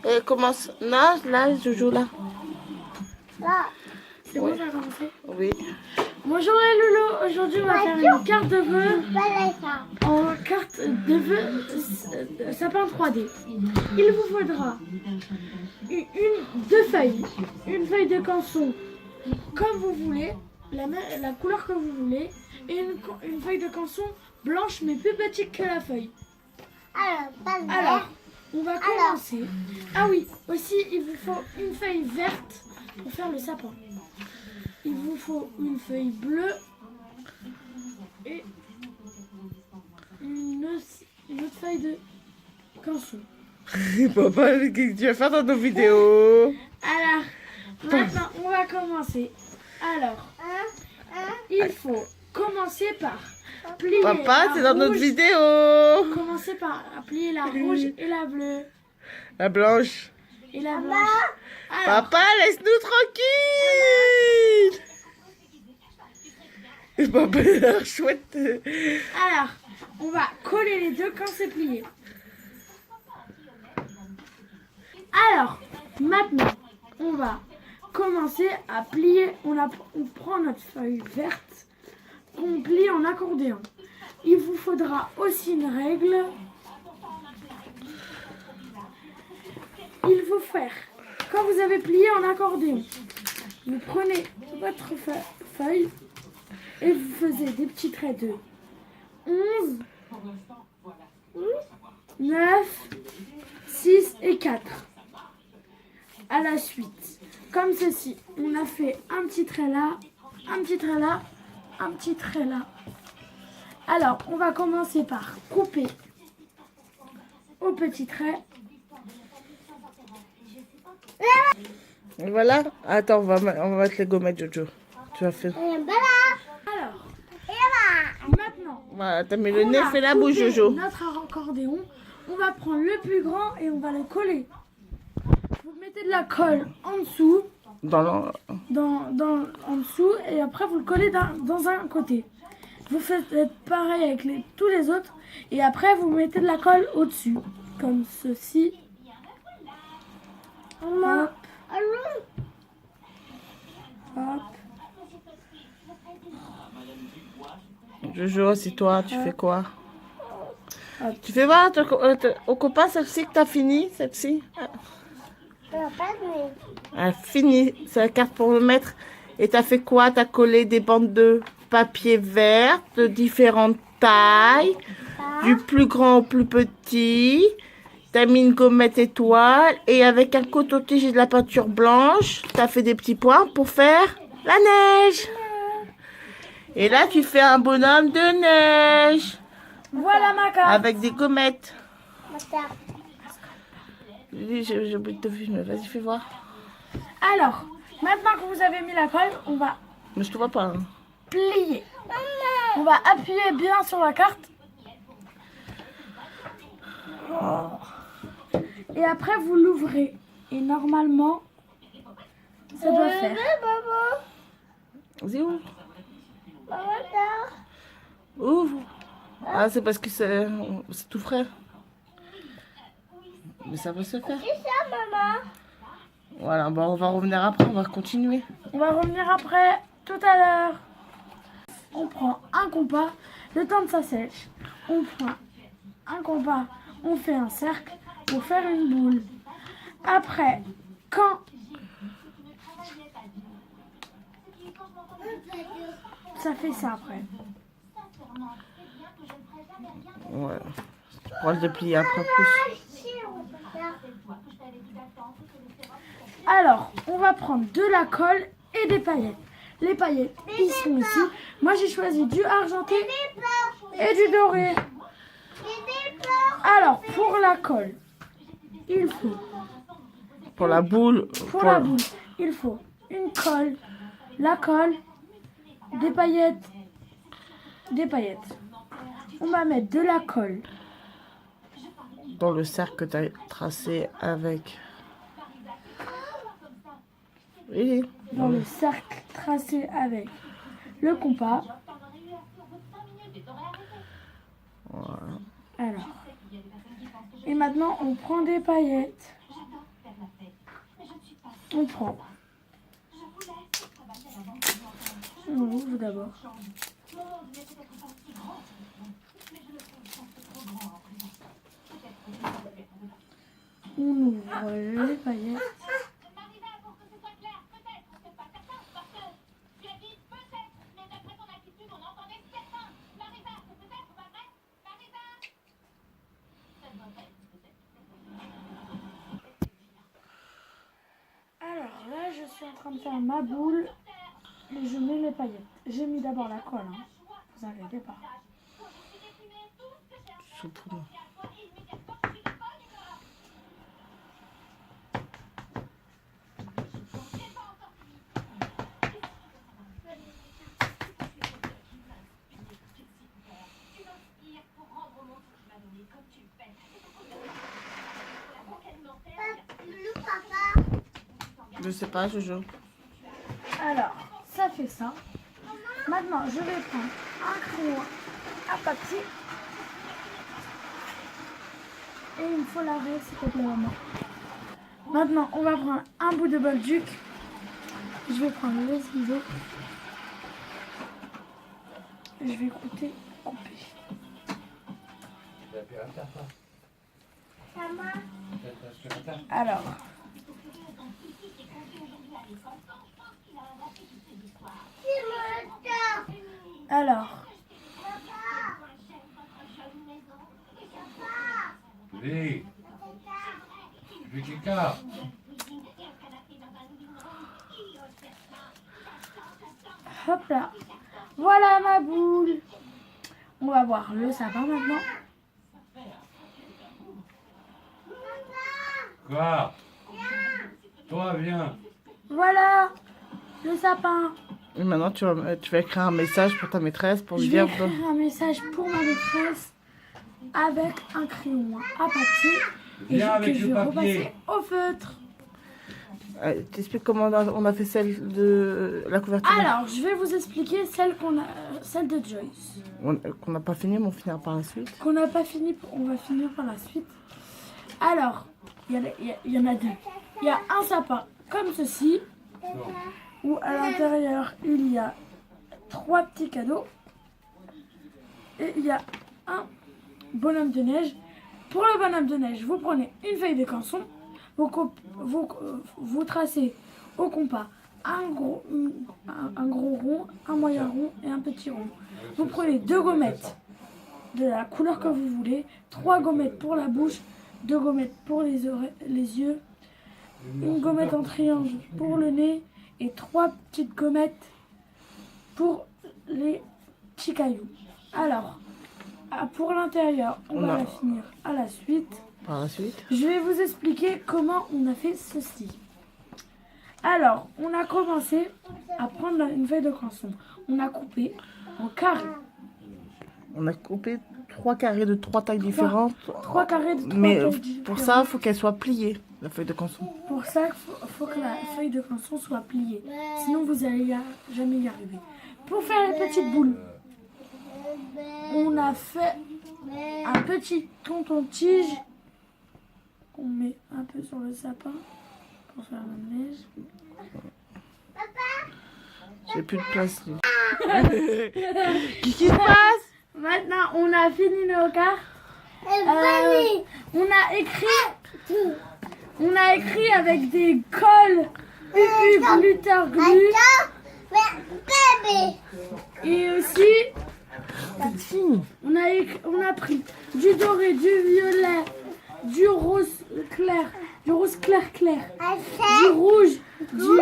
Et commence. Non, là, Joujou, là. Là. C'est bon, ça a commencé. Oui. Bonjour les loulous, aujourd'hui on va faire une carte de vœux Ça. en carte de vœux sapin 3D. Il vous faudra deux feuilles, une feuille de canson comme vous voulez, la couleur que vous voulez, et une feuille de canson blanche mais plus petite que la feuille. Alors, pas le Alors, vert. on va commencer. Ah oui, aussi il vous faut une feuille verte pour faire le sapin. Il vous faut une feuille bleue et une autre feuille de canson. Papa, qu'est-ce que tu vas faire dans nos vidéos? Alors, maintenant, on va commencer. Alors, il faut commencer par plier Papa, la c'est dans notre rouge. vidéo. Commencer par plier la rouge et la bleue La blanche. et la blanche. Alors, Papa, laisse-nous tranquille. Papa, il a l'air chouette. alors, on va coller les deux quand c'est plié. Alors, maintenant, on va commencer à plier. On prend notre feuille verte qu'on plie en accordéon. Il vous faudra aussi une règle. Il faut faire, quand vous avez plié en accordéon, vous prenez votre feuille et vous faisiez des petits traits de 11, 9, 6 et 4. À la suite, comme ceci, on a fait un petit trait là, un petit trait là, un petit trait là. Alors, on va commencer par couper au petit trait. Et voilà. Attends, on va mettre les gommettes, Jojo. Tu vas faire. Alors, maintenant, Voilà, t'as mis le on nez, a fais la bouche, coupé Jojo. notre accordéon, on va prendre le plus grand et on va le coller. Vous mettez de la colle en dessous, Dans le... en dessous, et après vous le collez dans un côté. Vous faites pareil avec tous les autres, et après vous mettez de la colle au-dessus, comme ceci. Hop, hop. Jojo, c'est toi, tu fais quoi? Hop. Tu fais voir au copain celle-ci que t'as fini, celle-ci? Elle a fini, c'est la carte pour le mettre. Et t'as fait quoi? T'as collé des bandes de papier vert de différentes tailles, du plus grand au plus petit. T'as mis une gommette étoile et avec un coton-tige et de la peinture blanche, t'as fait des petits points pour faire la neige. Et là, tu fais un bonhomme de neige Voilà ma carte. avec des gommettes. J'ai oublié de te filmer, vas-y, fais voir. Alors, maintenant que vous avez mis la colle, on va Mais je te vois pas. Hein. plier. On va appuyer bien sur la carte. Et après, vous l'ouvrez. Et normalement, ça doit faire. Vas-y, ouvre. Ouvre. Ah, c'est parce que c'est tout frais. Mais ça va se faire. Voilà, bon, on va revenir après, on va continuer. On va revenir après, tout à l'heure. On prend un compas, le temps que ça sèche. On prend un compas, on fait un cercle pour faire une boule. Après, quand ça fait ça après. Ouais. Tu pourras le déplier après plus. Alors, on va prendre de la colle et des paillettes. Les paillettes, ils sont ici. Moi, j'ai choisi du argenté et du doré. Alors, pour la colle, il faut, Pour la boule. pour la boule, il faut une colle, la colle, des paillettes, des paillettes. On va mettre de la colle. Dans le cercle que tu as tracé avec. Oui. Dans le cercle tracé avec le compas. Voilà. Alors. Et maintenant, on prend des paillettes. On prend. On ouvre d'abord. On ouvre les paillettes. Alors là, je suis en train de faire ma boule et je mets les paillettes. J'ai mis d'abord la colle, hein. Vous inquiétez pas. Je sais pas, Jojo. Alors, ça fait ça. Maintenant, je vais prendre un crayon à papier. Et il me faut l'arrêt, s'il te plaît, maman. Maintenant, on va prendre un bout de bolduc. Je vais prendre les ciseaux. Et je vais couper. Alors. Oui. Kika. Hop là. Voilà ma boule. On va voir le sapin maintenant. Quoi? Toi, viens. Voilà le sapin. Et maintenant, tu vas écrire un message pour ta maîtresse pour lui Je vais dire... écrire un message pour ma maîtresse avec un crayon à papier et Viens avec que je le vais papier. repasser au feutre. T'expliques comment on a fait celle de la couverture Alors, je vais vous expliquer celle de Joyce. qu'on n'a pas fini, mais on finira par la suite. Qu'on n'a pas fini, on va finir par la suite. Alors, il y en a deux. Il y a un sapin comme ceci, où à l'intérieur il y a 3 petits cadeaux. Et il y a un bonhomme de neige. Pour le bonhomme de neige, vous prenez une feuille de canson, vous tracez au compas un gros rond, un moyen rond et un petit rond. Vous prenez 2 gommettes de la couleur que vous voulez, 3 gommettes pour la bouche, 2 gommettes pour les yeux, une gommette en triangle pour le nez et 3 petites gommettes pour les petits cailloux. Alors, pour l'intérieur, on va la finir à la suite. Par la suite. Je vais vous expliquer comment on a fait ceci. Alors, on a commencé à prendre une feuille de canson. On a coupé en carrés. On a coupé 3 carrés de 3 tailles différentes. 3 carrés de 3 Mais tailles pour différentes. ça, il faut qu'elle soit pliée, la feuille de canson. Pour ça, il faut que la feuille de canson soit pliée. Sinon, vous n'allez jamais y arriver. Pour faire les petites boules, on a fait un petit tonton-tige qu'on met un peu sur le sapin pour faire la neige. J'ai plus de place. Qu'est-ce qui se passe? Maintenant, on a fini nos cartes. On a écrit avec des colles glitter glue. Et aussi, on a pris du doré, du violet, du rose clair, du du rouge, du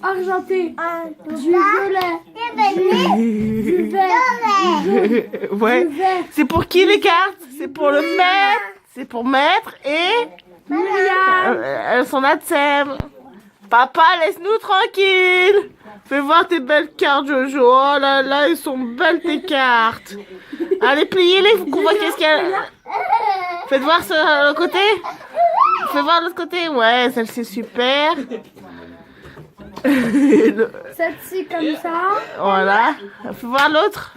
argenté, du violet, du vert, Ouais. du vert. C'est pour qui les cartes? C'est pour le maître. C'est pour maître et... Myriam. Elles sont là de Sam. Papa, laisse-nous tranquille. Fais voir tes belles cartes, Jojo. Oh là là, elles sont belles tes cartes. Allez, pliez-les, faut qu'on voit qu'est-ce qu'il y a. Faites voir sur l'autre côté. Fais voir l'autre côté. Ouais, celle-ci, super. Celle-ci comme ça. Voilà. Fais voir l'autre.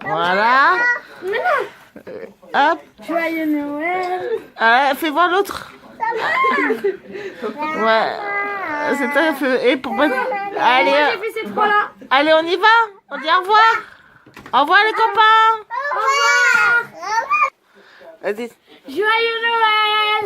Voilà. Hop. Joyeux Noël. Fais voir l'autre. Ouais. C'est ça, et pour mettre... Allez, Moi, j'ai fait ces trois-là. allez, on y va. On dit au revoir. Au revoir les copains. Vas-y. Joyeux Noël.